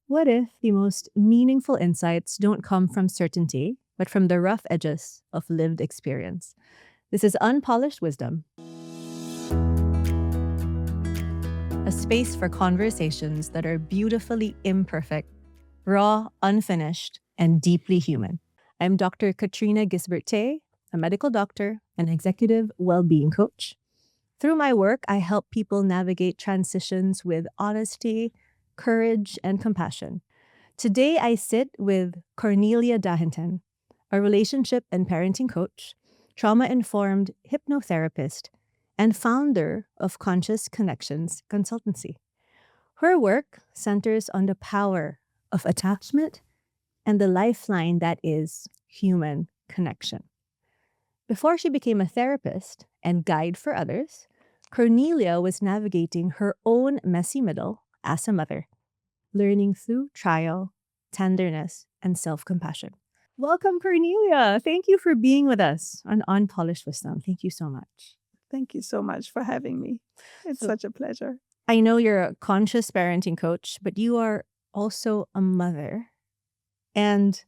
What if the most meaningful insights don't come from certainty, but from the rough edges of lived experience? This is Unpolished Wisdom, a space for conversations that are beautifully imperfect, raw, unfinished, and deeply human. I'm Dr. Katrina Gisbert-Tay, a medical doctor and executive well-being coach. Through my work, I help people navigate transitions with honesty, courage, and compassion. Today, I sit with Cornelia Dahinten, a relationship and parenting coach, trauma-informed hypnotherapist, and founder of Conscious Connections Consultancy. Her work centers on the power of attachment and the lifeline that is human connection. Before she became a therapist and guide for others, Cornelia was navigating her own messy middle as a mother, learning through trial, tenderness, and self-compassion. Welcome, Cornelia. Thank you for being with us on Unpolished Wisdom. Thank you so much. Thank you so much for having me. It's such a pleasure. I know you're a conscious parenting coach, but you are also a mother. And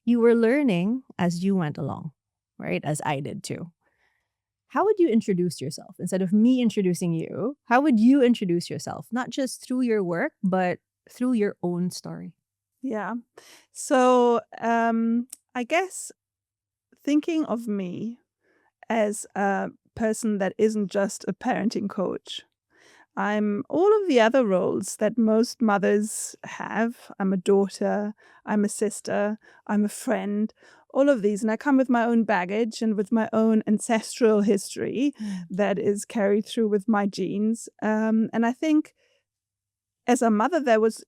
you were learning as you went along, right? As I did too. How would you introduce yourself? Instead of me introducing you, how would you introduce yourself? Not just through your work, but through your own story. Yeah. So I guess thinking of me as a person that isn't just a parenting coach. I'm all of the other roles that most mothers have. I'm a daughter, I'm a sister, I'm a friend, all of these. And I come with my own baggage and with my own ancestral history that is carried through with my genes. And I think as a mother, that was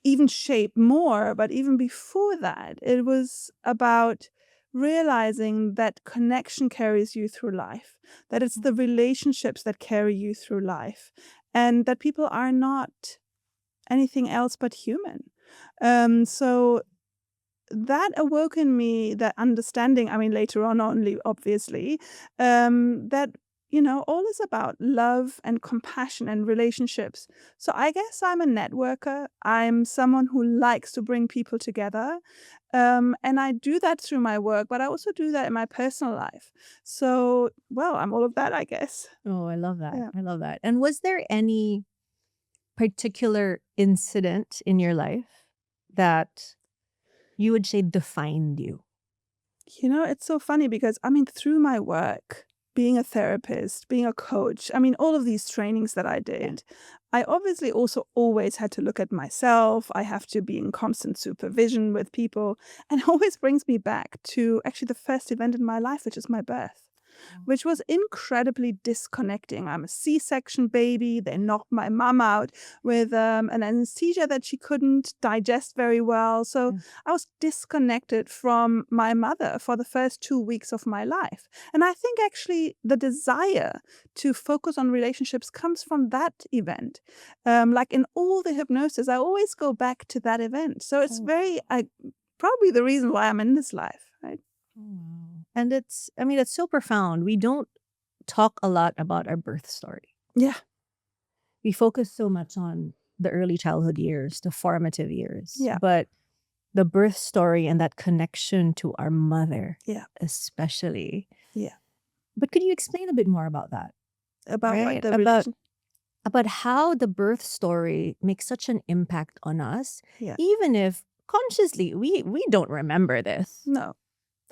even shaped more. But even before that, it was about realizing that connection carries you through life, that it's the relationships that carry you through life, and that people are not anything else but human. So that awoke in me that understanding, I mean, later on only, obviously, that, all is about love and compassion and relationships. So I guess I'm a networker. I'm someone who likes to bring people together. And I do that through my work, but I also do that in my personal life. So, well, I'm all of that, I guess. Oh, I love that. Yeah. I love that. And was there any particular incident in your life that you would say defined you? It's so funny because, I mean, through my work, being a therapist, being a coach, I mean, all of these trainings that I did, I obviously also always had to look at myself. I have to be in constant supervision with people. And it always brings me back to actually the first event in my life, which is my birth, which was incredibly disconnecting. I'm a C-section baby. They knocked my mom out with an anesthesia that she couldn't digest very well. So I was disconnected from my mother for the first 2 weeks of my life. And I think actually the desire to focus on relationships comes from that event. Like in all the hypnosis, I always go back to that event. So it's probably the reason why I'm in this life, right? And it's so profound. We don't talk a lot about our birth story. Yeah. We focus so much on the early childhood years, the formative years. Yeah. But the birth story and that connection to our mother, especially. Yeah. But could you explain a bit more about that? About right? what? About how the birth story makes such an impact on us, Yeah. even if consciously we don't remember this. No.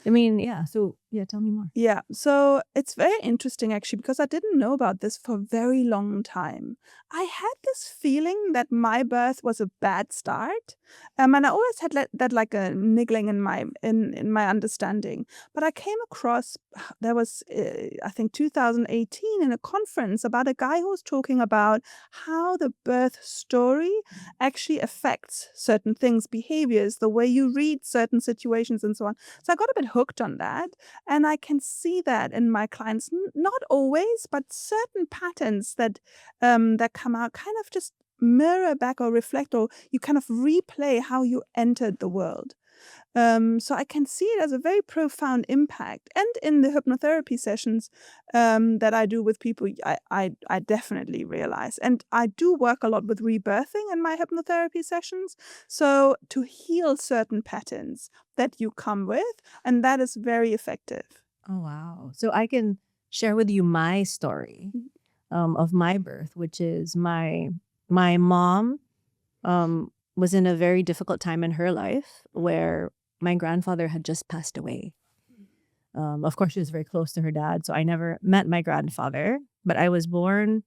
I mean, yeah. So, tell me more. Yeah. So it's very interesting, actually, because I didn't know about this for a very long time. I had this feeling that my birth was a bad start. And I always had that like a niggling in my understanding. But I came across, there was, I think, 2018 in a conference about a guy who was talking about how the birth story actually affects certain things, behaviors, the way you read certain situations and so on. So I got a bit hooked on that. And I can see that in my clients, not always, but certain patterns that come out kind of just mirror back or reflect, or you kind of replay how you entered the world. So I can see it as a very profound impact. And in the hypnotherapy sessions that I do with people, I definitely realize. And I do work a lot with rebirthing in my hypnotherapy sessions. So to heal certain patterns that you come with, and that is very effective. Oh, wow. So I can share with you my story of my birth, which is my mom was in a very difficult time in her life where my grandfather had just passed away. Of course, she was very close to her dad, so I never met my grandfather, but I was born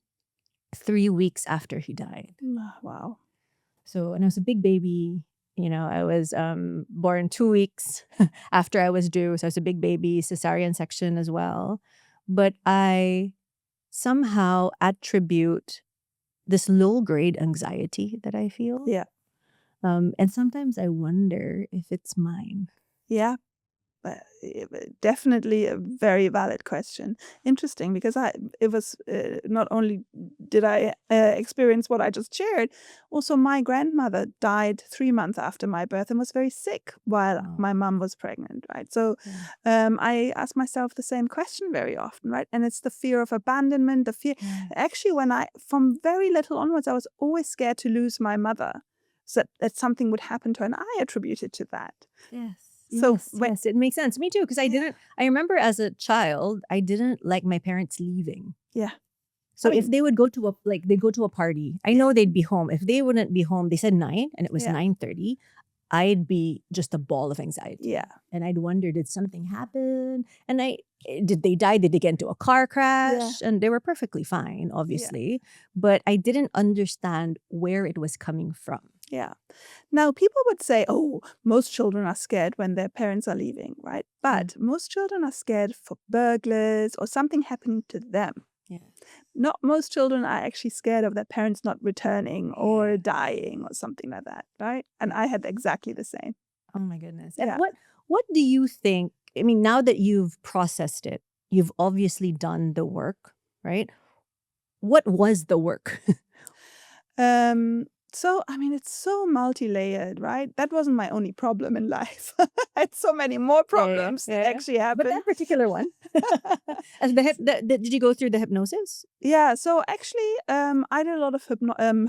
3 weeks after he died. Wow. So, and I was a big baby. I was born 2 weeks after I was due. So I was a big baby, cesarean section as well. But I somehow attribute this low grade anxiety that I feel. Yeah. And sometimes I wonder if it's mine. Yeah. Definitely a very valid question. Interesting, because it was not only did I experience what I just shared, also my grandmother died 3 months after my birth and was very sick while Oh. my mom was pregnant, right? So I ask myself the same question very often, right? And it's the fear of abandonment, the fear. Actually, from very little onwards, I was always scared to lose my mother, so that something would happen to her, and I attribute it to that. Yes. So yes, it makes sense. Me too, because I remember as a child, I didn't like my parents leaving. Yeah. So if they would go to they'd go to a party, I know they'd be home. If they wouldn't be home, they said 9 and it was 9:30, I'd be just a ball of anxiety. Yeah. And I'd wonder, did something happen? And did they die? Did they get into a car crash? And they were perfectly fine, obviously. But I didn't understand where it was coming from. Yeah. Now, people would say, oh, most children are scared when their parents are leaving, right? But most children are scared for burglars or something happening to them. Yeah. Not most children are actually scared of their parents not returning or dying or something like that, right? And I had exactly the same. Oh my goodness. And what do you think? I mean, now that you've processed it, you've obviously done the work, right? What was the work? So, I mean, it's so multi-layered, right? That wasn't my only problem in life. I had so many more problems that actually happened. But that particular one. Did you go through the hypnosis? Yeah, so actually, I did a lot of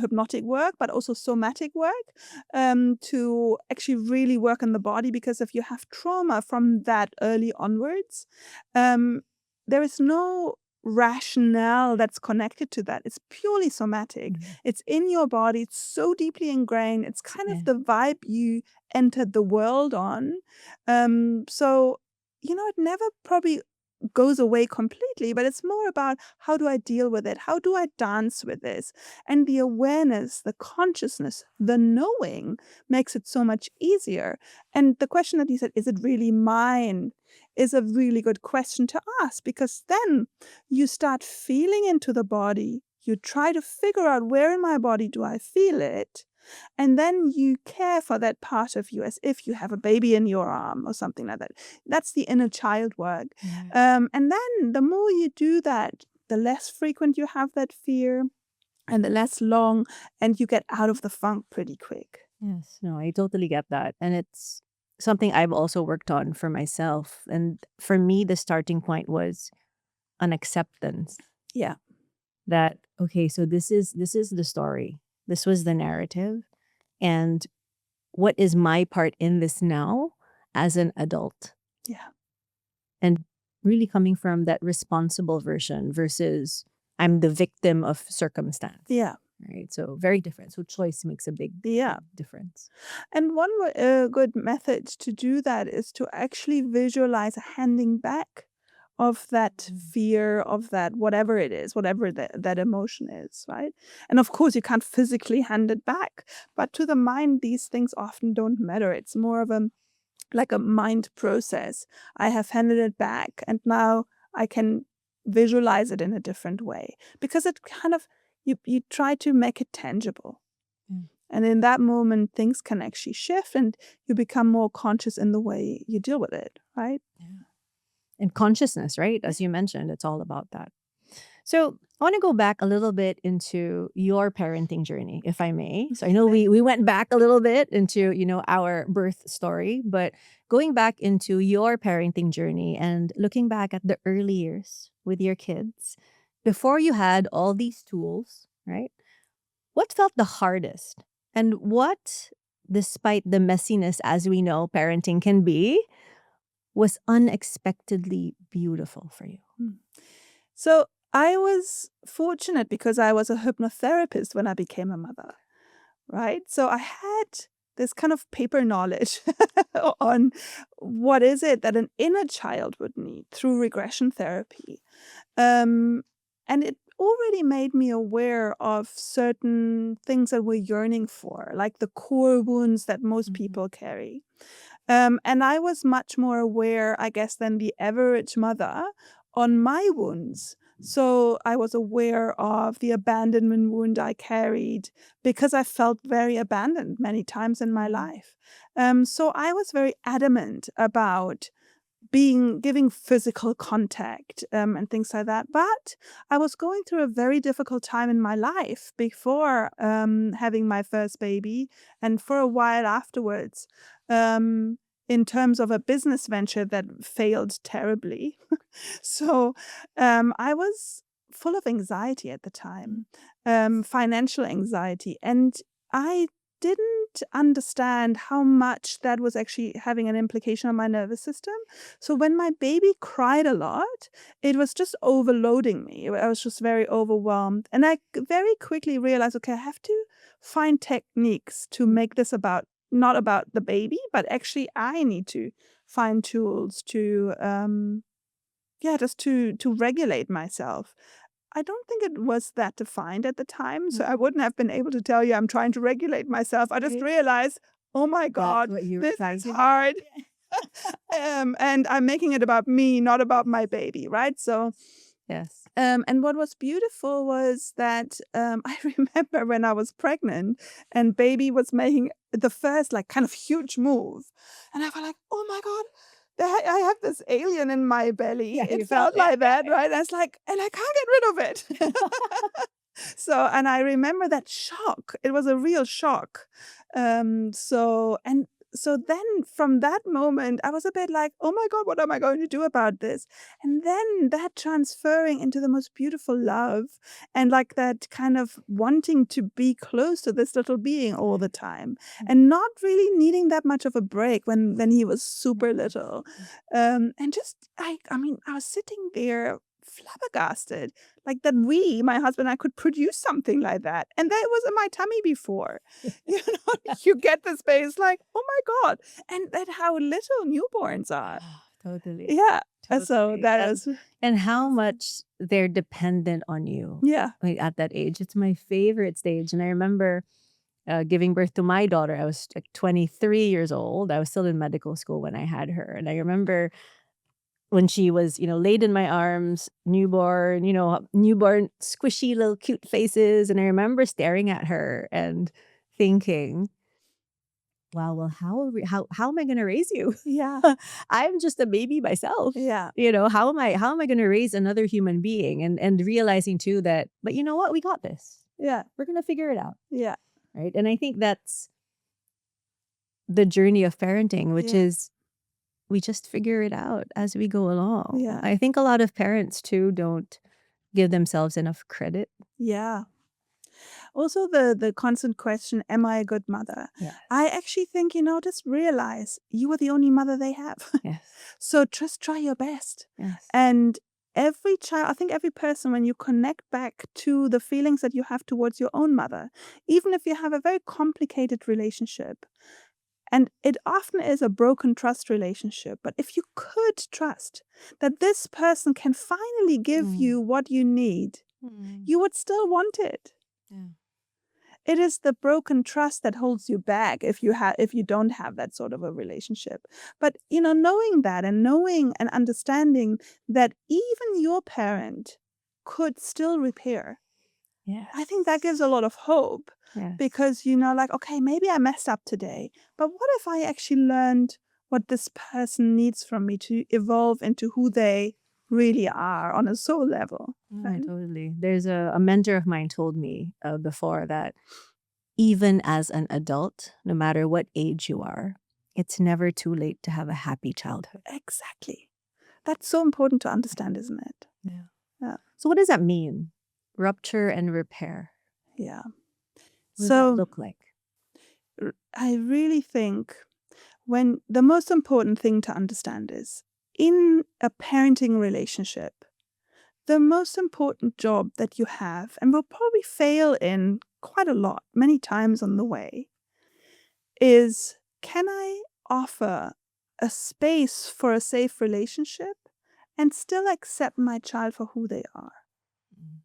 hypnotic work, but also somatic work to actually really work on the body, because if you have trauma from that early onwards, there is no rationale that's connected to that. It's purely somatic. It's in your body. It's so deeply ingrained. It's kind of the vibe you entered the world on. So, it never probably goes away completely, but it's more about, how do I deal with it? How do I dance with this? And the awareness, the consciousness, the knowing makes it so much easier. And the question that you said, is it really mine, is a really good question to ask, because then you start feeling into the body. You try to figure out, where in my body do I feel it? And then you care for that part of you as if you have a baby in your arm or something like that. That's the inner child work. And then the more you do that, the less frequent you have that fear and the less long, and you get out of the funk pretty quick. Yes, no, I totally get that. And it's something I've also worked on for myself. And for me, the starting point was an acceptance. Yeah. That, okay, so this is the story. This was the narrative. And what is my part in this now as an adult? Yeah. And really coming from that responsible version versus I'm the victim of circumstance. Yeah. Right. So very different. So choice makes a big difference. And one good method to do that is to actually visualize a handing back of that fear, of that whatever it is, whatever that emotion is, right? And of course, you can't physically hand it back, but to the mind, these things often don't matter. It's more of like a mind process. I have handed it back, and now I can visualize it in a different way, because it kind of, you try to make it tangible. And in that moment, things can actually shift, and you become more conscious in the way you deal with it, right? Yeah. And consciousness, right? As you mentioned, it's all about that. So I want to go back a little bit into your parenting journey, if I may. So I know we went back a little bit into, our birth story, but going back into your parenting journey and looking back at the early years with your kids, before you had all these tools, right? What felt the hardest? And what, despite the messiness as we know parenting can be, was unexpectedly beautiful for you? So I was fortunate because I was a hypnotherapist when I became a mother, right? So I had this kind of paper knowledge on what is it that an inner child would need through regression therapy. Um, and it already made me aware of certain things that we're yearning for, like the core wounds that most people carry. And I was much more aware, I guess, than the average mother on my wounds. So I was aware of the abandonment wound I carried because I felt very abandoned many times in my life. So I was very adamant about giving physical contact and things like that. But I was going through a very difficult time in my life before having my first baby and for a while afterwards. In terms of a business venture that failed terribly. So I was full of anxiety at the time, financial anxiety. And I didn't understand how much that was actually having an implication on my nervous system. So when my baby cried a lot, it was just overloading me. I was just very overwhelmed. And I very quickly realized, okay, I have to find techniques to make this not about the baby, but actually I need to find tools to just to regulate myself. I don't think it was that defined at the time, so I wouldn't have been able to tell you I'm trying to regulate myself. I just realized, oh my God, this is hard. And I'm making it about me, not about my baby, right? So Yes. and what was beautiful was that I remember when I was pregnant and baby was making the first like kind of huge move, and I felt like, oh my God, I have this alien in my belly. Yeah, you It felt felt it. like that, right? I was like, and I can't get rid of it. So, and I remember that shock. It was a real shock. So then from that moment, I was a bit like, oh my God, what am I going to do about this? And then that transferring into the most beautiful love and like that kind of wanting to be close to this little being all the time and not really needing that much of a break when he was super little. And just, I mean, I was sitting there flabbergasted, like that my husband and I could produce something like that. And that was in my tummy before. You get the space like, oh my God. And that how little newborns are. Totally. Yeah. So Totally. that was, And how much they're dependent on you. yeah. Like at that age. It's my favorite stage. And I remember giving birth to my daughter. I was like 23 years old. I was still in medical school when I had her. And I remember when she was, laid in my arms, newborn, newborn, squishy little cute faces. And I remember staring at her and thinking, wow, well, how am I going to raise you? Yeah. I'm just a baby myself. Yeah. How am I going to raise another human being? And realizing too that, but you know what? We got this. Yeah. We're going to figure it out. Yeah. Right. And I think that's the journey of parenting, which is we just figure it out as we go along. Yeah. I think a lot of parents too don't give themselves enough credit. Yeah. Also the constant question, am I a good mother? Yes. I actually think, just realize you are the only mother they have. Yes. So just try your best. Yes. And every child, I think every person, when you connect back to the feelings that you have towards your own mother, even if you have a very complicated relationship, and it often is a broken trust relationship, but if you could trust that this person can finally give you what you need, you would still want it. Yeah. It is the broken trust that holds you back if you don't have that sort of a relationship. But knowing that and knowing and understanding that even your parent could still repair. Yes. I think that gives a lot of hope. Yes. Because like, okay, maybe I messed up today, but what if I actually learned what this person needs from me to evolve into who they really are on a soul level. Right, totally. There's a mentor of mine told me before that even as an adult, no matter what age you are, it's never too late to have a happy childhood. Exactly. That's so important to understand, isn't it? Yeah. Yeah. So what does that mean? Rupture and repair. Yeah. What does that So look like? I really think when the most important thing to understand is in a parenting relationship, the most important job that you have, and will probably fail in quite a lot, many times on the way, is can I offer a space for a safe relationship and still accept my child for who they are? Mm.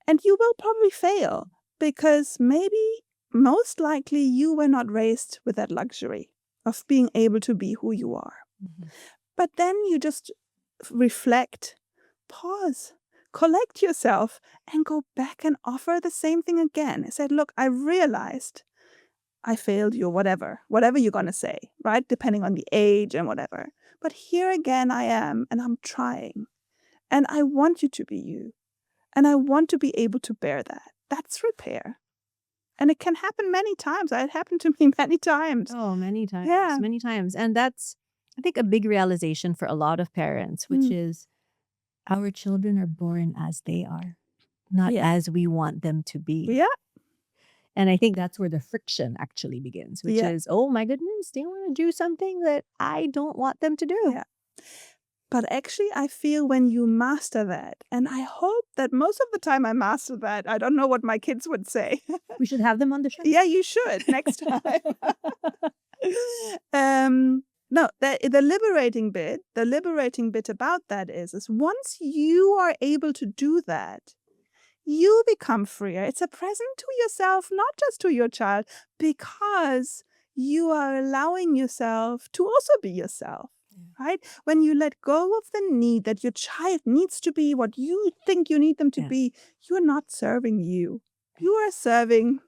And you will probably fail because maybe, most likely, you were not raised with that luxury of being able to be who you are. Mhm. But then you just reflect, pause, collect yourself, and go back and offer the same thing again. I said, look, I realized I failed you, whatever you're going to say, right? Depending on the age and whatever. But here again I am, and I'm trying. And I want you to be you. And I want to be able to bear that. That's repair. And it can happen many times. It happened to me many times. Oh, many times. Yeah. Many times. And that's, I think, a big realization for a lot of parents, which is our children are born as they are, not Yeah. as we want them to be. Yeah. And I think that's where the friction actually begins, which Yeah. is, oh my goodness, they want to do something that I don't want them to do. Yeah. But actually, I feel when you master that, and I hope that most of the time I master that, I don't know what my kids would say. We should have them on the show. Yeah, you should next time. No, the liberating bit about that is once you are able to do that, you become freer. It's a present to yourself, not just to your child, because you are allowing yourself to also be yourself. Right? When you let go of the need that your child needs to be what you think you need them to be, you're not serving you. You are serving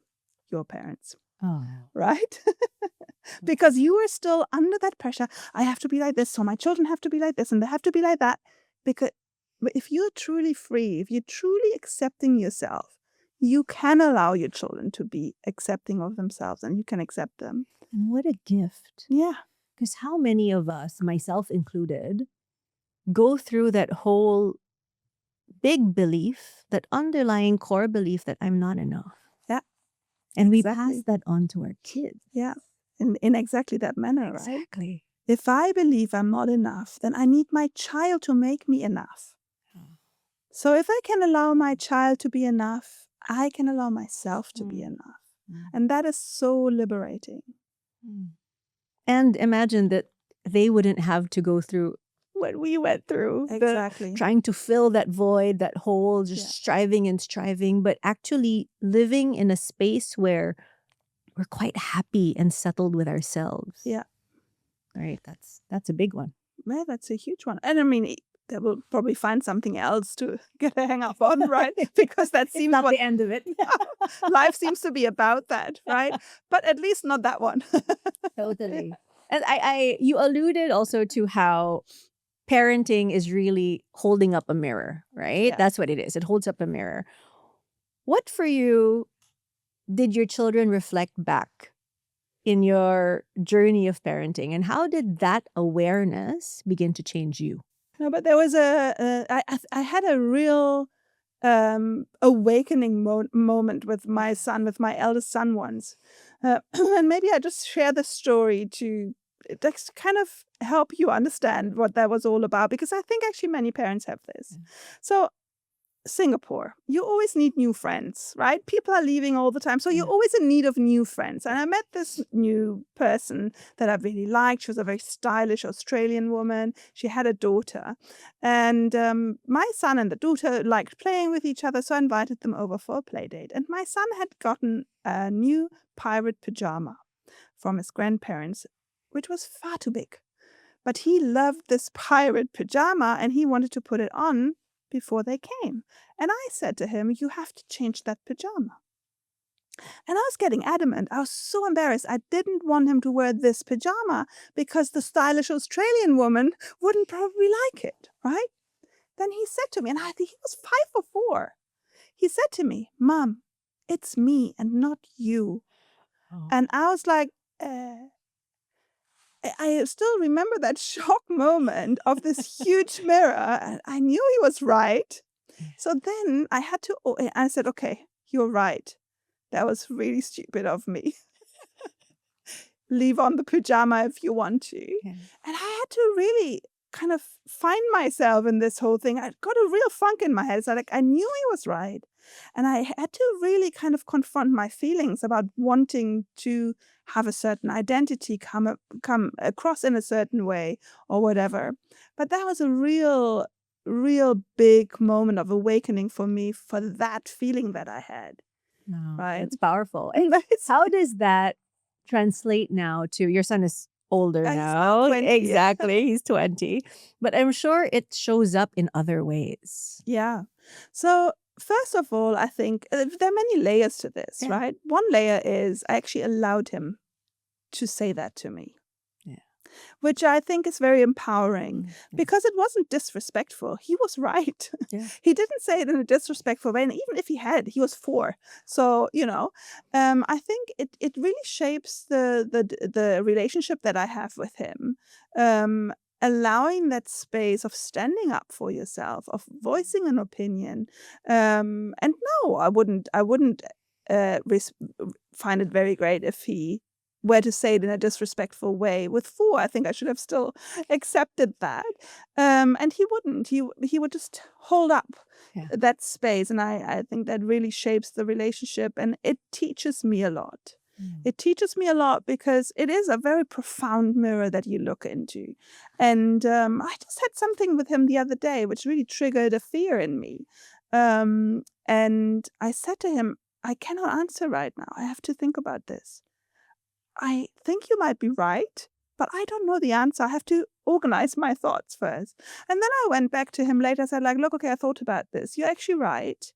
your parents. Oh. Right? Because you are still under that pressure. I have to be like this, so my children have to be like this, and they have to be like that. But if you're truly free, if you're truly accepting yourself, you can allow your children to be accepting of themselves, and you can accept them. And what a gift. Yeah. Because how many of us, myself included, go through that whole big belief, that underlying core belief that I'm not enough. Yeah. And we Exactly. pass that on to our kids. Yeah. In exactly that manner, right? Exactly. If I believe I'm not enough, then I need my child to make me enough. So if I can allow my child to be enough, I can allow myself to be enough. And that is so liberating. And imagine that they wouldn't have to go through what we went through. Exactly. Trying to fill that void, that hole, just striving and striving, but actually living in a space where we're quite happy and settled with ourselves. Yeah. Right. That's a big one. Yeah, that's a huge one. And I mean, they will probably find something else to get a hang up on, right? Because that seems not the end of it. Life seems to be about that, right? But at least not that one. Totally. And you alluded also to how parenting is really holding up a mirror, right? Yeah. That's what it is. It holds up a mirror. What for you did your children reflect back in your journey of parenting, and how did that awareness begin to change you? No, but there was I had a real awakening moment with my son, with my eldest son once. And maybe I just share the story to just kind of help you understand what that was all about, because I think actually many parents have this. So Singapore, you always need new friends, right? People are leaving all the time. So you're always in need of new friends. And I met this new person that I really liked. She was a very stylish Australian woman. She had a daughter. And my son and the daughter liked playing with each other. So I invited them over for a play date. And my son had gotten a new pirate pajama from his grandparents, which was far too big. But he loved this pirate pajama and he wanted to put it on before they came. And I said to him, you have to change that pajama. And I was getting adamant. I was so embarrassed. I didn't want him to wear this pajama because the stylish Australian woman wouldn't probably like it, right? then he said to me, and I think he was 5 or 4. He said to me, "Mom, it's me and not you." Oh. And I was like, I still remember that shock moment of this huge mirror. And I knew he was right. So then I had to, I said, "Okay, you're right. That was really stupid of me. Leave on the pajama if you want to." Yeah. And I had to really kind of find myself in this whole thing. I got a real funk in my head. So I knew he was right. And I had to really kind of confront my feelings about wanting to have a certain identity come across in a certain way or whatever. But that was a real big moment of awakening for me for that feeling that I had. No, Right. that's powerful. And how does that translate now to your son is older He's now now? 20. Exactly. He's 20. But I'm sure it shows up in other ways. Yeah. So, first of all, I think there are many layers to this, Yeah. right? One layer is I actually allowed him to say that to me. Yeah. Which I think is very empowering because it wasn't disrespectful. He was right. Yeah. He didn't say it in a disrespectful way. And even if he had, he was 4. So, I think it really shapes the relationship that I have with him. Allowing that space of standing up for yourself, of voicing an opinion. And no, I wouldn't find it very great if he were to say it in a disrespectful way. With 4, I think I should have still accepted that. And he wouldn't. He would just hold up Yeah. that space. And I think that really shapes the relationship. And it teaches me a lot. It teaches me a lot because it is a very profound mirror that you look into. And I just had something with him the other day which really triggered a fear in me. And I said to him, "I cannot answer right now. I have to think about this. I think you might be right, but I don't know the answer. I have to organize my thoughts first." And then I went back to him later. I said, "Look, okay, I thought about this. You're actually right.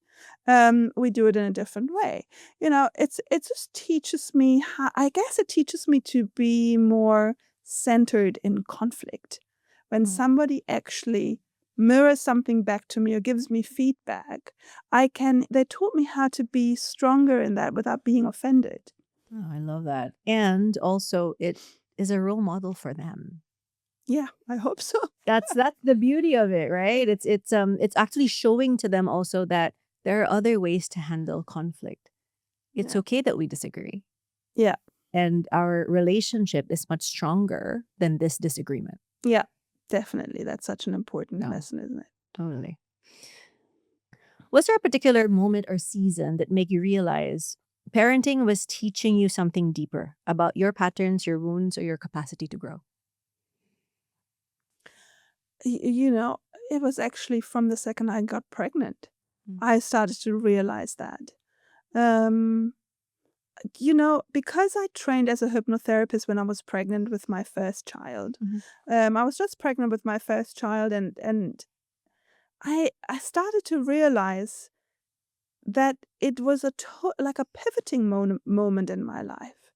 We do it in a different way." It just teaches me I guess it teaches me to be more centered in conflict. When somebody actually mirrors something back to me or gives me feedback, they taught me how to be stronger in that without being offended. Oh, I love that. And also it is a role model for them. Yeah, I hope so. That's the beauty of it, right? It's actually showing to them also that there are other ways to handle conflict. It's Yeah. okay that we disagree. Yeah. And our relationship is much stronger than this disagreement. Yeah, definitely. That's such an important No. lesson, isn't it? Totally. Was there a particular moment or season that made you realize parenting was teaching you something deeper about your patterns, your wounds, or your capacity to grow? It was actually from the second I got pregnant. Mm. I started to realize that. Because I trained as a hypnotherapist when I was pregnant with my first child. I was just pregnant with my first child, and I started to realize that it was like a pivoting moment in my life,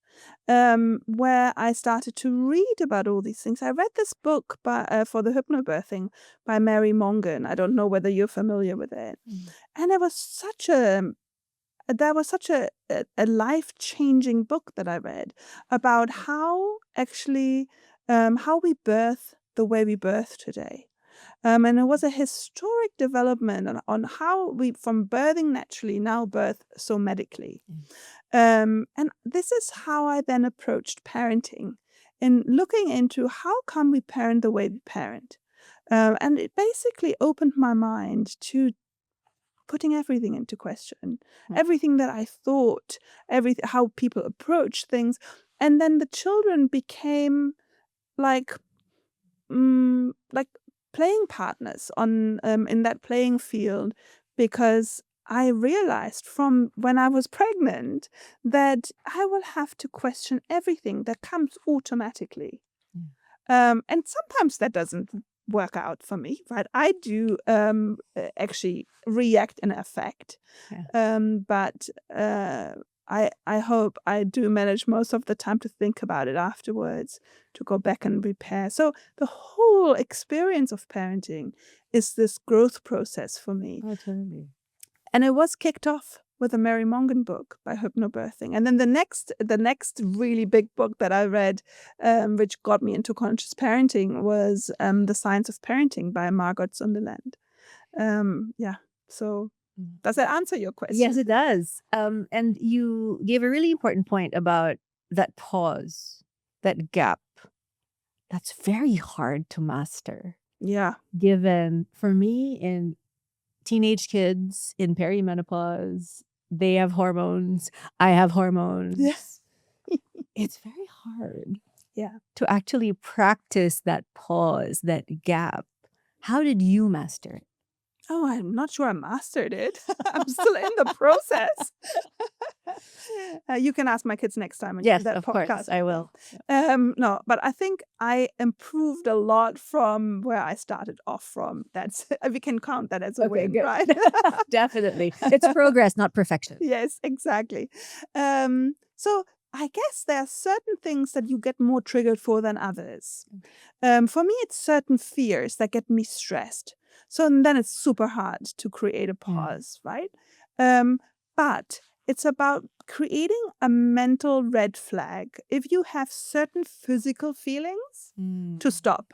where I started to read about all these things. I read this book for the hypnobirthing by Mary Mongan. I don't know whether you're familiar with it. And it was such a life-changing book that I read about how actually how we birth the way we birth today. And it was a historic development on how we, from birthing naturally, now birth so medically. And this is how I then approached parenting, in looking into how can we parent the way we parent. And it basically opened my mind to putting everything into question, everything that I thought, how people approach things. And then the children became like playing partners in that playing field, because I realized from when I was pregnant that I will have to question everything that comes automatically. And sometimes that doesn't work out for me, right? I do actually react and affect. Yeah. But I hope I do manage most of the time to think about it afterwards, to go back and repair. So the whole experience of parenting is this growth process for me. Oh, totally. And it was kicked off with a Mary Mongan book by Hypnobirthing. And then the next really big book that I read, which got me into conscious parenting, was The Science of Parenting by Margot Sunderland. Yeah. So does that answer your question? Yes, it does. And you gave a really important point about that pause, that gap. That's very hard to master. Yeah. Given, for me, in teenage kids in perimenopause, they have hormones, I have hormones. Yeah. It's very hard Yeah. to actually practice that pause, that gap. How did you master it? Oh, I'm not sure I mastered it. I'm still in the process. You can ask my kids next time when you Yes, do that of podcast. course, I will. No, but I think I improved a lot from where I started off from. That's we can count that as a win, good. right? Definitely. It's progress, not perfection. Yes, exactly. So I guess there are certain things that you get more triggered for than others. For me, it's certain fears that get me stressed. So then it's super hard to create a pause, right? But it's about creating a mental red flag. If you have certain physical feelings, to stop.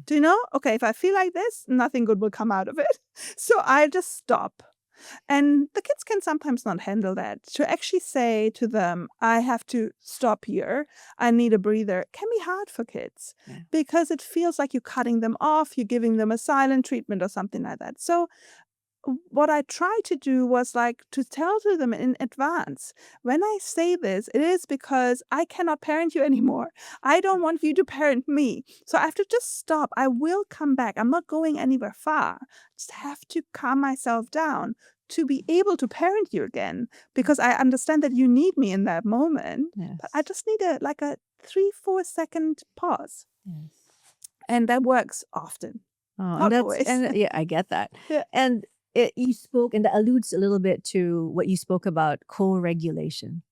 Do you know? Okay, if I feel like this, nothing good will come out of it. So I just stop. And the kids can sometimes not handle that. To actually say to them, I have to stop here, I need a breather, can be hard for kids because it feels like you're cutting them off, you're giving them a silent treatment or something like that. So what I tried to do was like to tell to them in advance, when I say this, it is because I cannot parent you anymore. I don't want you to parent me. So I have to just stop. I will come back. I'm not going anywhere far. I just have to calm myself down to be able to parent you again, because I understand that you need me in that moment. Yes. But I just need a 3-4 second pause. Yes. And that works often. Oh, Not always. and yeah, I get that. Yeah. And you spoke, and that alludes a little bit to what you spoke about, co-regulation,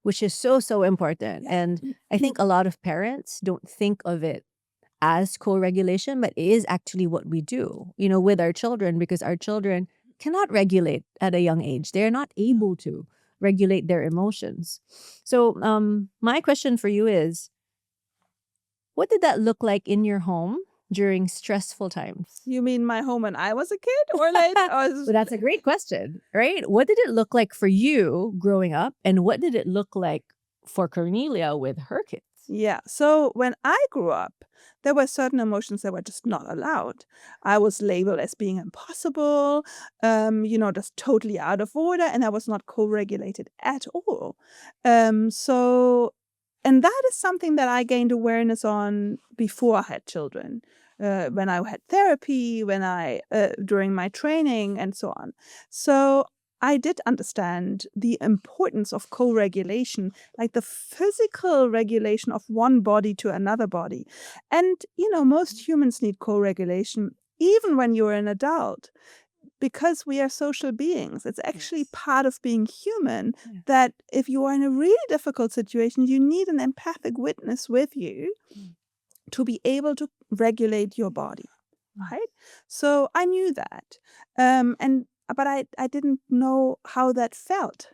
which is so important. Yeah. And I think a lot of parents don't think of it as co-regulation, but it is actually what we do, with our children, because our children cannot regulate at a young age. They're not able to regulate their emotions. So my question for you is, what did that look like in your home during stressful times? You mean my home when I was a kid, or like? Well, that's a great question, right? What did it look like for you growing up, and what did it look like for Cornelia with her kids? Yeah. So when I grew up, there were certain emotions that were just not allowed. I was labeled as being impossible, just totally out of order, and I was not co-regulated at all. And that is something that I gained awareness on before I had children. When I had therapy, during my training, and so on. So I did understand the importance of co-regulation, like the physical regulation of one body to another body. And, most humans need co-regulation, even when you're an adult, because we are social beings. It's actually part of being human that if you are in a really difficult situation, you need an empathic witness with you to be able to regulate your body, right? So I knew that. But I didn't know how that felt.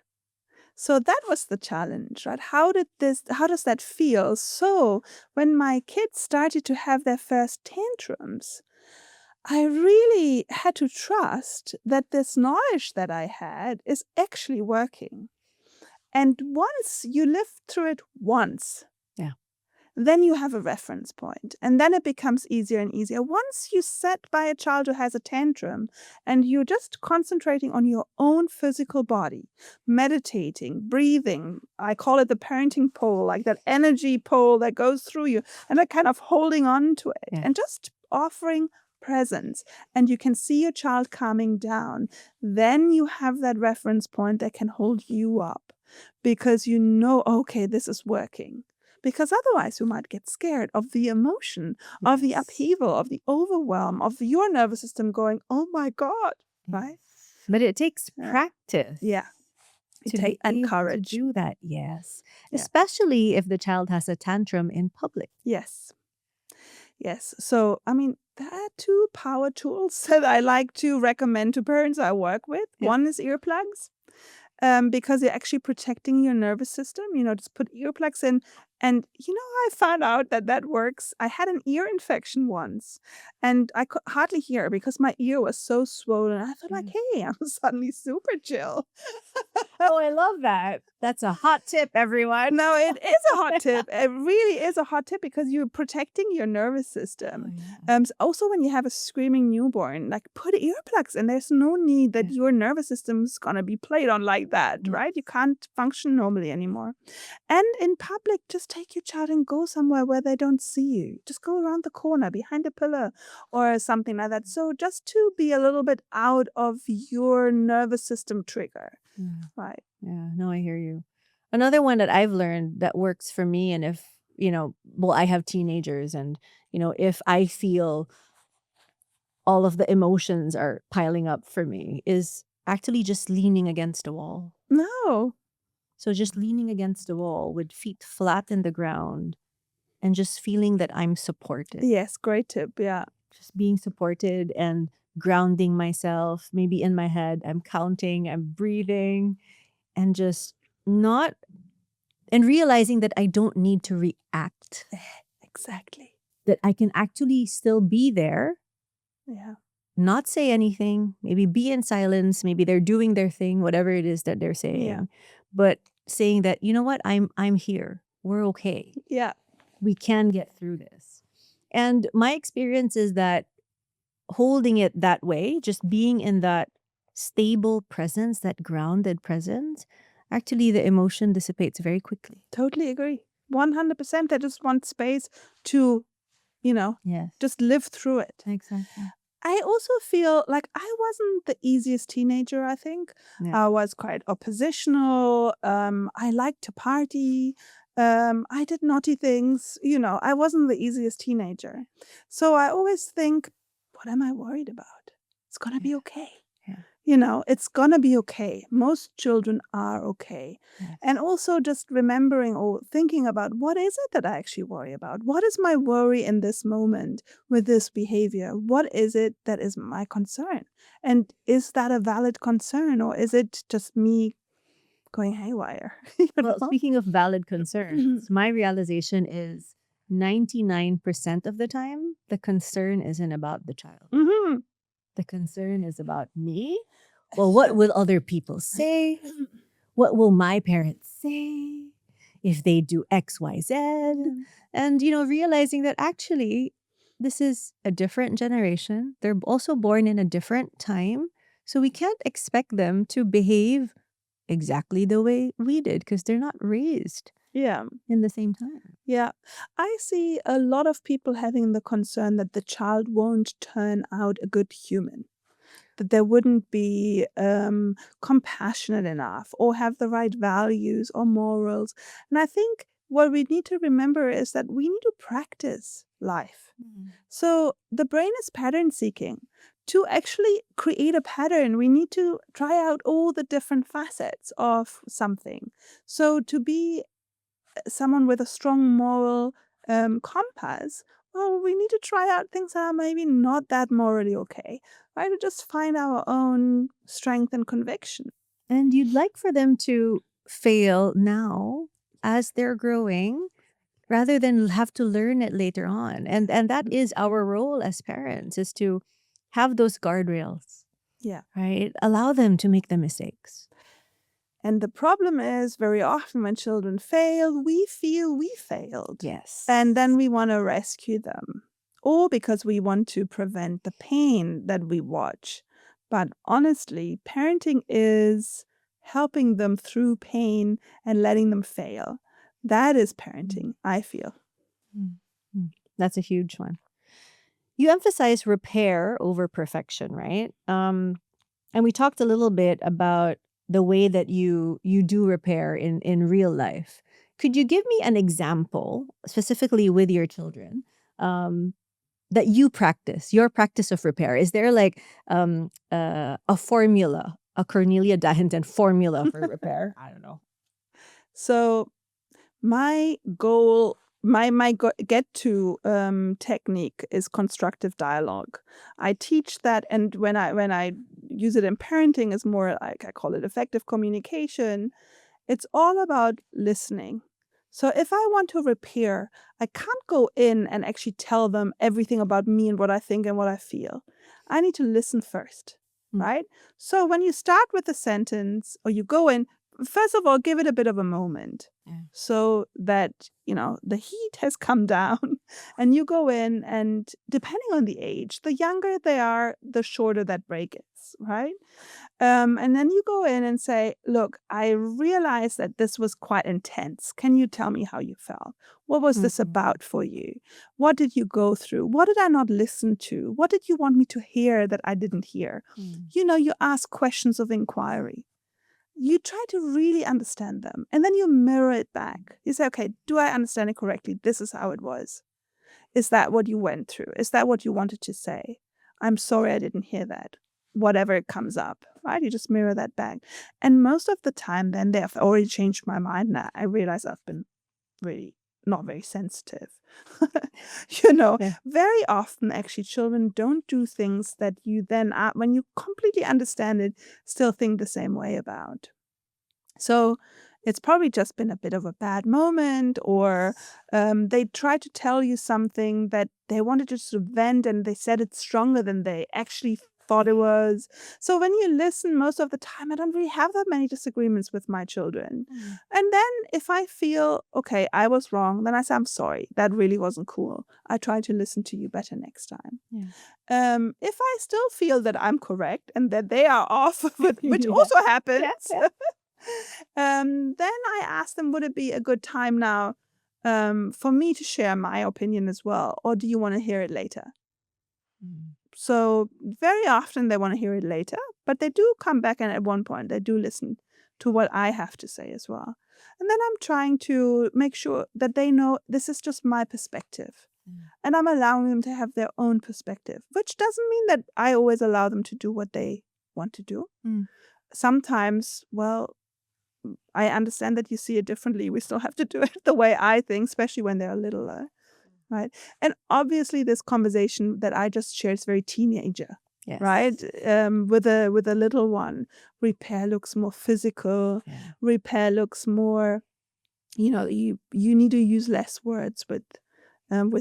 So that was the challenge, right? How does that feel? So when my kids started to have their first tantrums, I really had to trust that this knowledge that I had is actually working. And once you live through it once, then you have a reference point. And then it becomes easier and easier. Once you sit by a child who has a tantrum and you're just concentrating on your own physical body, meditating, breathing, I call it the parenting pole, like that energy pole that goes through you, and like kind of holding on to it and just offering presence, and you can see your child calming down, then you have that reference point that can hold you up because okay, this is working. Because otherwise you might get scared of the emotion, of the upheaval, of the overwhelm, of your nervous system going, oh my God, right? But it takes practice. Yeah. to be and able to courage. do that. Yes. Yeah. Especially if the child has a tantrum in public. Yes. Yes. So, I mean, there are two power tools that I like to recommend to parents I work with. Yeah. One is earplugs, because you're actually protecting your nervous system. Just put earplugs in. And I found out that that works. I had an ear infection once, and I could hardly hear because my ear was so swollen. I thought, like, hey, I'm suddenly super chill. Oh, I love that. That's a hot tip, everyone. No, it is a hot tip. It really is a hot tip because you're protecting your nervous system. Also, when you have a screaming newborn, like put earplugs in. There's no need that your nervous system is gonna be played on like that, right? You can't function normally anymore. And in public, just take your child and go somewhere where they don't see you. Just go around the corner behind a pillar or something like that. So just to be a little bit out of your nervous system trigger. Right. Yeah, no, I hear you. Another one that I've learned that works for me, and if, well, I have teenagers, and, if I feel all of the emotions are piling up for me, is actually just leaning against a wall. No. So just leaning against a wall with feet flat in the ground and just feeling that I'm supported. Yes, great tip. Yeah. Just being supported and grounding myself. Maybe in my head, I'm counting, I'm breathing, and just not, and realizing that I don't need to react. Exactly. That I can actually still be there, Yeah. not say anything, maybe be in silence, maybe they're doing their thing, whatever it is that they're saying. But saying that, you know what, I'm here. We're okay. Yeah. We can get through this. And my experience is that holding it that way, just being in that stable presence, that grounded presence, actually the emotion dissipates very quickly. Totally agree. 100%. They just want space to, Yes. just live through it. Exactly. I also feel like I wasn't the easiest teenager, I think. Yeah. I was quite oppositional. I liked to party. I did naughty things. I wasn't the easiest teenager. So I always think, what am I worried about? It's going to be okay. It's going to be okay. Most children are okay. Yes. And also just remembering or thinking about what is it that I actually worry about? What is my worry in this moment with this behavior? What is it that is my concern? And is that a valid concern, or is it just me going haywire? Well, speaking of valid concerns, my realization is 99% of the time, the concern isn't about the child. Mhm. The concern is about me. Well, what will other people say? What will my parents say if they do X, Y, Z? And, realizing that actually this is a different generation. They're also born in a different time. So we can't expect them to behave exactly the way we did because they're not raised Yeah. in the same time. Yeah. I see a lot of people having the concern that the child won't turn out a good human, that they wouldn't be compassionate enough or have the right values or morals. And I think what we need to remember is that we need to practice life. So the brain is pattern seeking. To actually create a pattern, we need to try out all the different facets of something. So to be someone with a strong moral compass, well, we need to try out things that are maybe not that morally okay, right? To just find our own strength and conviction. And you'd like for them to fail now as they're growing rather than have to learn it later on. And that is our role as parents, is to have those guardrails. Yeah. Right? Allow them to make the mistakes. And the problem is very often when children fail, we feel we failed. Yes. And then we want to rescue them. Or because we want to prevent the pain that we watch. But honestly, parenting is helping them through pain and letting them fail. That is parenting, I feel. That's a huge one. You emphasize repair over perfection, right? And we talked a little bit about the way that you do repair in real life. Could you give me an example, specifically with your children, that you practice, your practice of repair? Is there like a formula a Cornelia Dahinten formula for repair. I don't know. So my goal, get to technique is constructive dialogue. I teach that, and when I use it in parenting, is more like I call it effective communication. It's all about listening. So if I want to repair, I can't go in and actually tell them everything about me and what I think and what I feel. I need to listen first, Mm. right? So when you start with a sentence or you go in, first of all, give it a bit of a moment so that, the heat has come down and you go in, and depending on the age, the younger they are, the shorter that break is, right? And then you go in and say, look, I realize that this was quite intense. Can you tell me how you felt? What was this about for you? What did you go through? What did I not listen to? What did you want me to hear that I didn't hear? You ask questions of inquiry. You try to really understand them, and then you mirror it back. You say, okay, do I understand it correctly? This is how it was. Is that what you went through? Is that what you wanted to say? I'm sorry I didn't hear that. Whatever comes up, right? You just mirror that back. And most of the time, then they have already changed my mind. Now I realize I've been really not very sensitive. Yeah. Very often, actually, children don't do things that you then, when you completely understand it, still think the same way about. So it's probably just been a bit of a bad moment, or they tried to tell you something that they wanted to sort of vent, and they said it stronger than they actually thought it was. So when you listen, most of the time, I don't really have that many disagreements with my children. And then if I feel, okay, I was wrong, then I say, I'm sorry, that really wasn't cool. I try to listen to you better next time. If I still feel that I'm correct and that they are off, which also happens, then I ask them, would it be a good time now for me to share my opinion as well? Or do you want to hear it later? So very often they want to hear it later, but they do come back, and at one point they do listen to what I have to say as well. And then I'm trying to make sure that they know this is just my perspective. And I'm allowing them to have their own perspective, which doesn't mean that I always allow them to do what they want to do. Sometimes, well, I understand that you see it differently. We still have to do it the way I think, especially when they're littler, right? And obviously, this conversation that I just shared is very teenager, right? With a little one, repair looks more physical. Repair looks more, you need to use less words with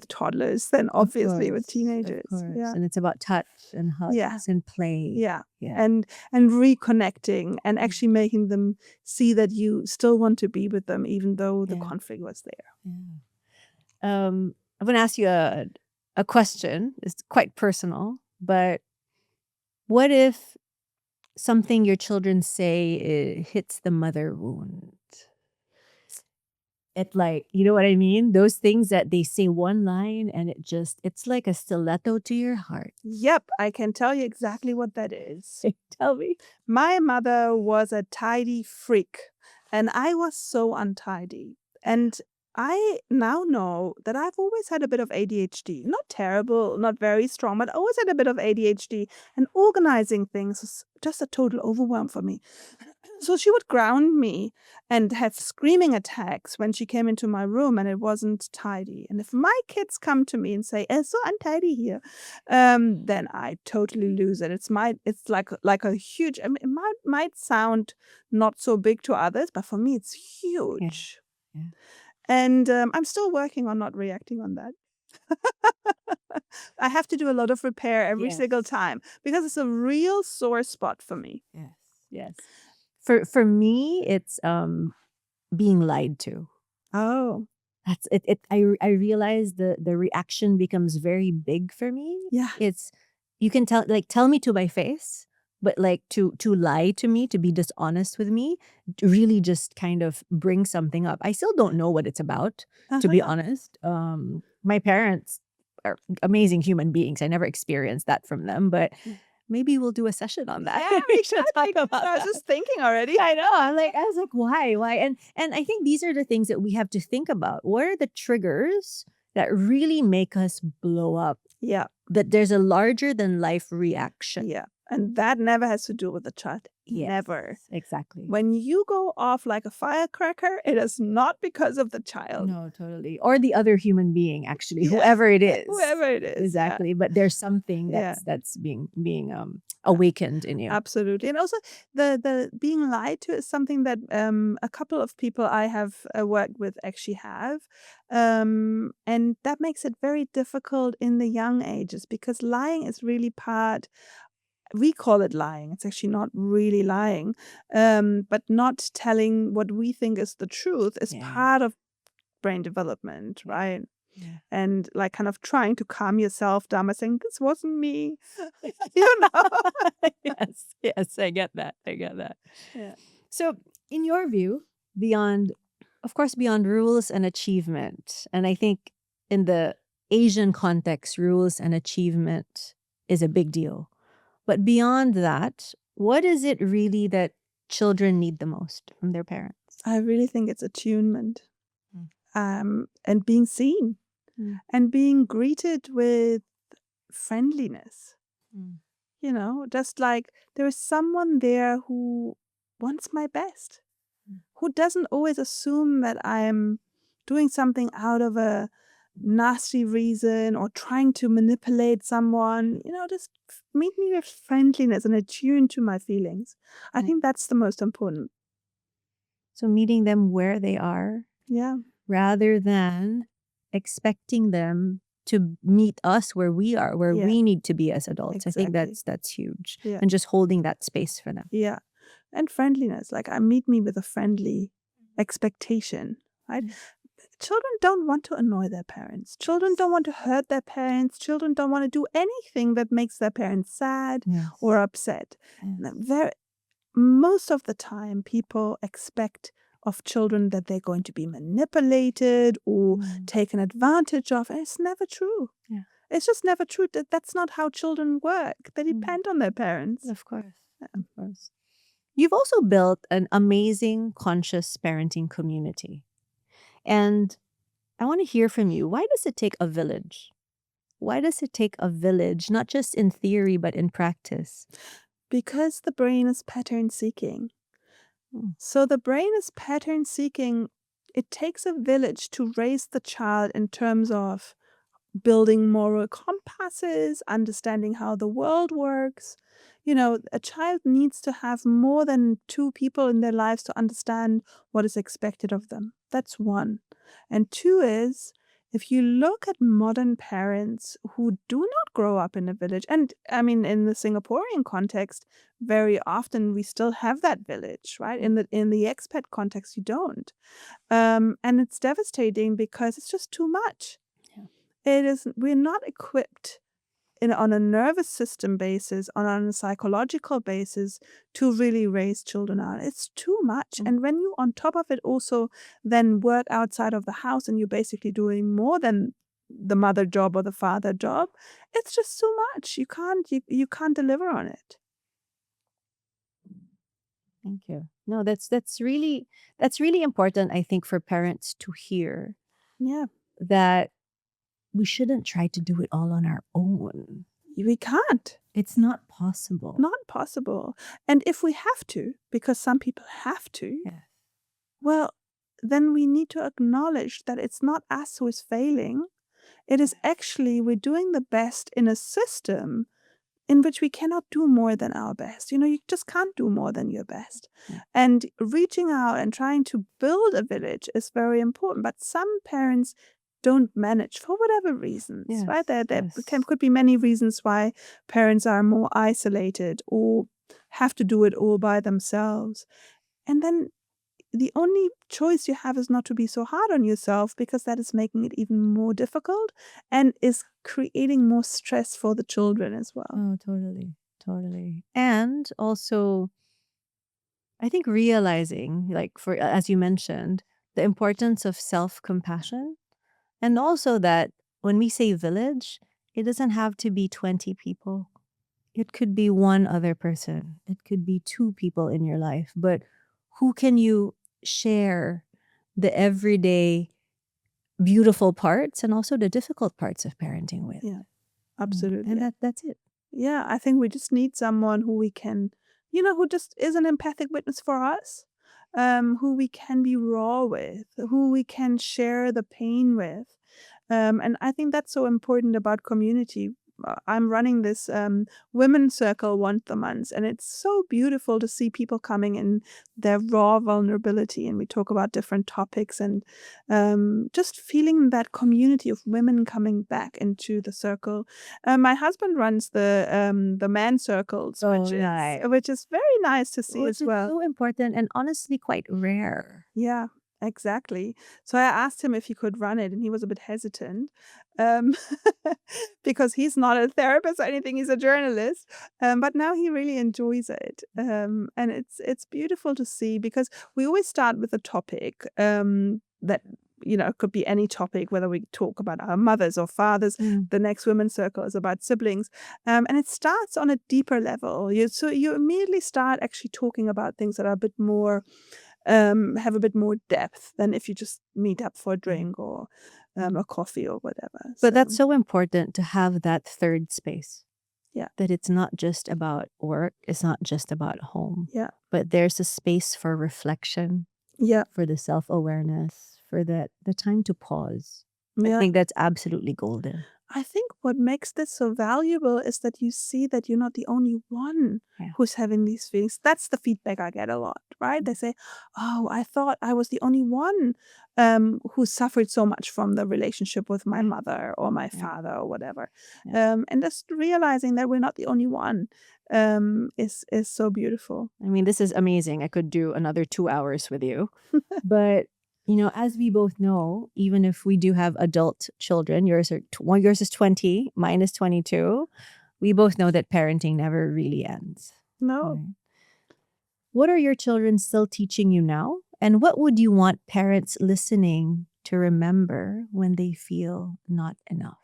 toddlers than obviously with teenagers. And it's about touch and hugs and play. And reconnecting and actually making them see that you still want to be with them, even though the conflict was there. I'm going to ask you a question. It's quite personal, but what if something your children say hits the mother wound? It, like, you know what I mean? Those things that they say one line and it's like a stiletto to your heart. Yep, I can tell you exactly what that is. Tell me. My mother was a tidy freak, and I was so untidy. And I now know that I've always had a bit of ADHD. Not terrible, not very strong, but I always had a bit of ADHD. And organizing things was just a total overwhelm for me. So she would ground me and have screaming attacks when she came into my room and it wasn't tidy. And if my kids come to me and say, "It's so untidy here," then I totally lose it. It's like a huge. I mean, it might sound not so big to others, but for me, it's huge. And I'm still working on not reacting on that. I have to do a lot of repair every single time because it's a real sore spot for me. Yes. For me, it's being lied to. Oh, That's it. I realize the reaction becomes very big for me. It's, you can tell me to my face, but like to lie to me, to be dishonest with me, really just kind of bring something up. I still don't know what it's about, to be honest. My parents are amazing human beings. I never experienced that from them, but maybe we'll do a session on that. Yeah, we should talk about I was that. just thinking already. I know. I was like, why? And I think these are the things that we have to think about. What are the triggers that really make us blow up? Yeah. That there's a larger than life reaction. Yeah. And that never has to do with the child Never. Exactly. When you go off like a firecracker, it is not because of the child. No, totally. Or the other human being, actually, Yeah. whoever it is. Whoever it is. Exactly. But there's something Yeah. that's being awakened in you. Absolutely. And also the being lied to is something that a couple of people I have worked with actually have. And that makes it very difficult in the young ages because lying is really part. We call it lying. It's actually not really lying. But not telling what we think is the truth is part of brain development, right? Yeah. And like kind of trying to calm yourself down by saying, this wasn't me. You know? Yes, I get that. Yeah. So, in your view, beyond rules and achievement, and I think in the Asian context, rules and achievement is a big deal. But beyond that, what is it really that children need the most from their parents? I really think it's attunement. Mm. And being seen and being greeted with friendliness. You know, just like there is someone there who wants my best, who doesn't always assume that I'm doing something out of a nasty reason or trying to manipulate someone. You know, just meet me with friendliness and attune to my feelings. I think that's the most important. So meeting them where they are, Yeah, rather than expecting them to meet us where we are, where we need to be as adults. I think Exactly. that's huge. Yeah. And just holding that space for them. Yeah. And friendliness. Like I meet me with a friendly expectation, right? Children don't want to annoy their parents. Children don't want to hurt their parents. Children don't want to do anything that makes their parents sad or upset. Most of the time, people expect of children that they're going to be manipulated or taken advantage of. And it's never true. Yeah. It's just never true. That's not how children work. They depend on their parents. Of course. Of course. You've also built an amazing conscious parenting community. And I want to hear from you. Why does it take a village? Why does it take a village, not just in theory, but in practice? Because the brain is pattern seeking. So the brain is pattern seeking. It takes a village to raise the child in terms of building moral compasses, understanding how the world works. You know, a child needs to have more than two people in their lives to understand what is expected of them. That's one. And two is, if you look at modern parents who do not grow up in a village, and I mean, in the Singaporean context, very often we still have that village, right? In the expat context, you don't. And it's devastating because it's just too much. We're not equipped on a nervous system basis, on a psychological basis to really raise children out. It's too much. And when you on top of it also then work outside of the house and you're basically doing more than the mother job or the father job, it's just too much. You can't deliver on it. Thank you. No, that's really important, I think, for parents to hear. Yeah. That we shouldn't try to do it all on our own. We can't. It's not possible. Not possible. And if we have to, because some people have to, well, then we need to acknowledge that it's not us who is failing. It is actually we're doing the best in a system in which we cannot do more than our best. You know, you just can't do more than your best. And reaching out and trying to build a village is very important. But some parents don't manage for whatever reasons, right? There could be many reasons why parents are more isolated or have to do it all by themselves. And then the only choice you have is not to be so hard on yourself, because that is making it even more difficult and is creating more stress for the children as well. Oh, totally. And also, I think realizing, like, as you mentioned, the importance of self-compassion. And also that when we say village, it doesn't have to be 20 people. It could be one other person. It could be two people in your life. But who can you share the everyday beautiful parts and also the difficult parts of parenting with? Yeah, absolutely. And that's it. Yeah, I think we just need someone who we can, who just is an empathic witness for us, who we can be raw with, who we can share the pain with. And I think that's so important about community. I'm running this women's circle once a month, and it's so beautiful to see people coming in their raw vulnerability, and we talk about different topics, and just feeling that community of women coming back into the circle. My husband runs the man circles, Oh, nice. which is very nice to see Which as is well. so important and honestly quite rare. Yeah, exactly. So I asked him if he could run it, and he was a bit hesitant, um, because he's not a therapist or anything, he's a journalist, but now he really enjoys it, and it's beautiful to see because we always start with a topic, that, could be any topic, whether we talk about our mothers or fathers. Mm. The next women's circle is about siblings, and it starts on a deeper level. So you immediately start actually talking about things that are a bit more have a bit more depth than if you just meet up for a drink or a coffee or whatever. But that's so important to have that third space. Yeah. That it's not just about work, it's not just about home, Yeah. but there's a space for reflection, Yeah. for the self-awareness, for the time to pause. I Yeah. think that's absolutely golden. I think what makes this so valuable is that you see that you're not the only one Yeah. who's having these feelings. That's the feedback I get a lot, right? They say, "Oh, I thought I was the only one who suffered so much from the relationship with my mother or my father or whatever." And just realizing that we're not the only one is so beautiful. I mean, this is amazing. I could do another 2 hours with you. But, as we both know, even if we do have adult children, yours is 20, mine is 22, we both know that parenting never really ends. No. Right? What are your children still teaching you now? And what would you want parents listening to remember when they feel not enough?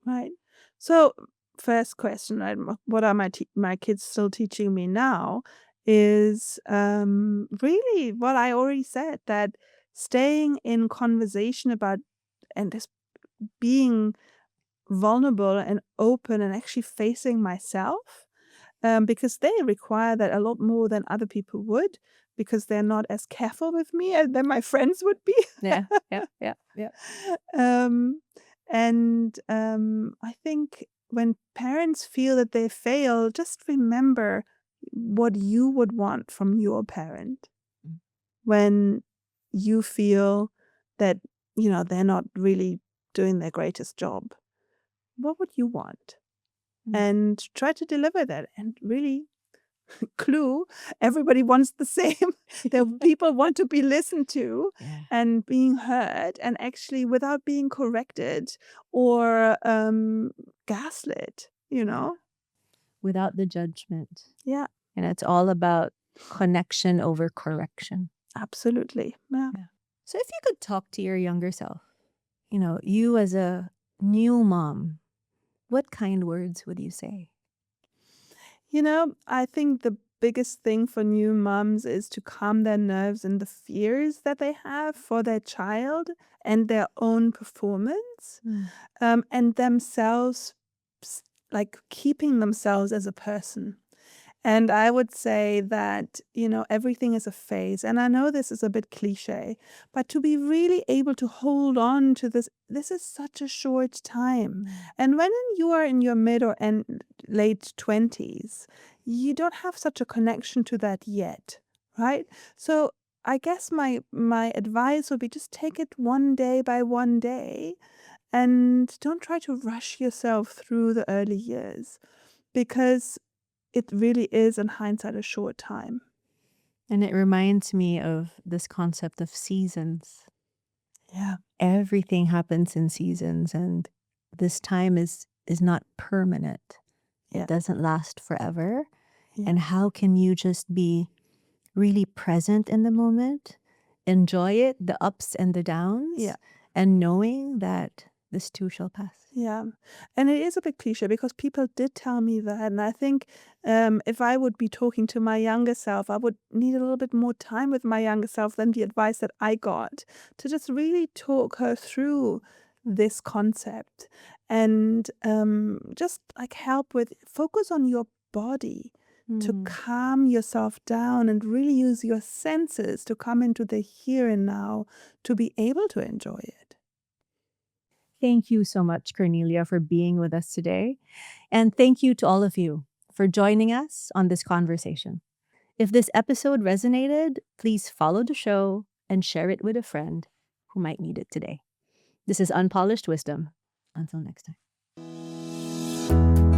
Right. So, first question, right? What are my kids still teaching me now? Is really what I already said, that staying in conversation about and just being vulnerable and open and actually facing myself, because they require that a lot more than other people would, because they're not as careful with me as than my friends would be. Yeah, yeah, yeah, yeah. Um, I think when parents feel that they fail, just remember what you would want from your parent Mm. when you feel that, they're not really doing their greatest job. What would you want? Mm. And try to deliver that and really clue, everybody wants the same. People want to be listened to Yeah. and being heard, and actually without being corrected or gaslit, Without the judgment. Yeah, And it's all about connection over correction. absolutely. Yeah. Yeah. So if you could talk to your younger self, you as a new mom, what kind words would you say? I think the biggest thing for new moms is to calm their nerves and the fears that they have for their child and their own performance, and themselves, like keeping themselves as a person. And I would say that, everything is a phase. And I know this is a bit cliche, but to be really able to hold on to this is such a short time. And when you are in your mid or late 20s, you don't have such a connection to that yet, right? So I guess my advice would be just take it one day by one day and don't try to rush yourself through the early years, because it really is, in hindsight, a short time. And it reminds me of this concept of seasons. Yeah. Everything happens in seasons, and this time is not permanent. Yeah. It doesn't last forever. Yeah. And how can you just be really present in the moment, enjoy it, the ups and the downs, Yeah. and knowing that this too shall pass. Yeah. And it is a bit cliche because people did tell me that. And I think if I would be talking to my younger self, I would need a little bit more time with my younger self than the advice that I got, to just really talk her through this concept and just like help with focus on your body. to Hmm. calm yourself down and really use your senses to come into the here and now to be able to enjoy it. Thank you so much, Cornelia, for being with us today. And thank you to all of you for joining us on this conversation. If this episode resonated, please follow the show and share it with a friend who might need it today. This is Unpolished Wisdom. Until next time.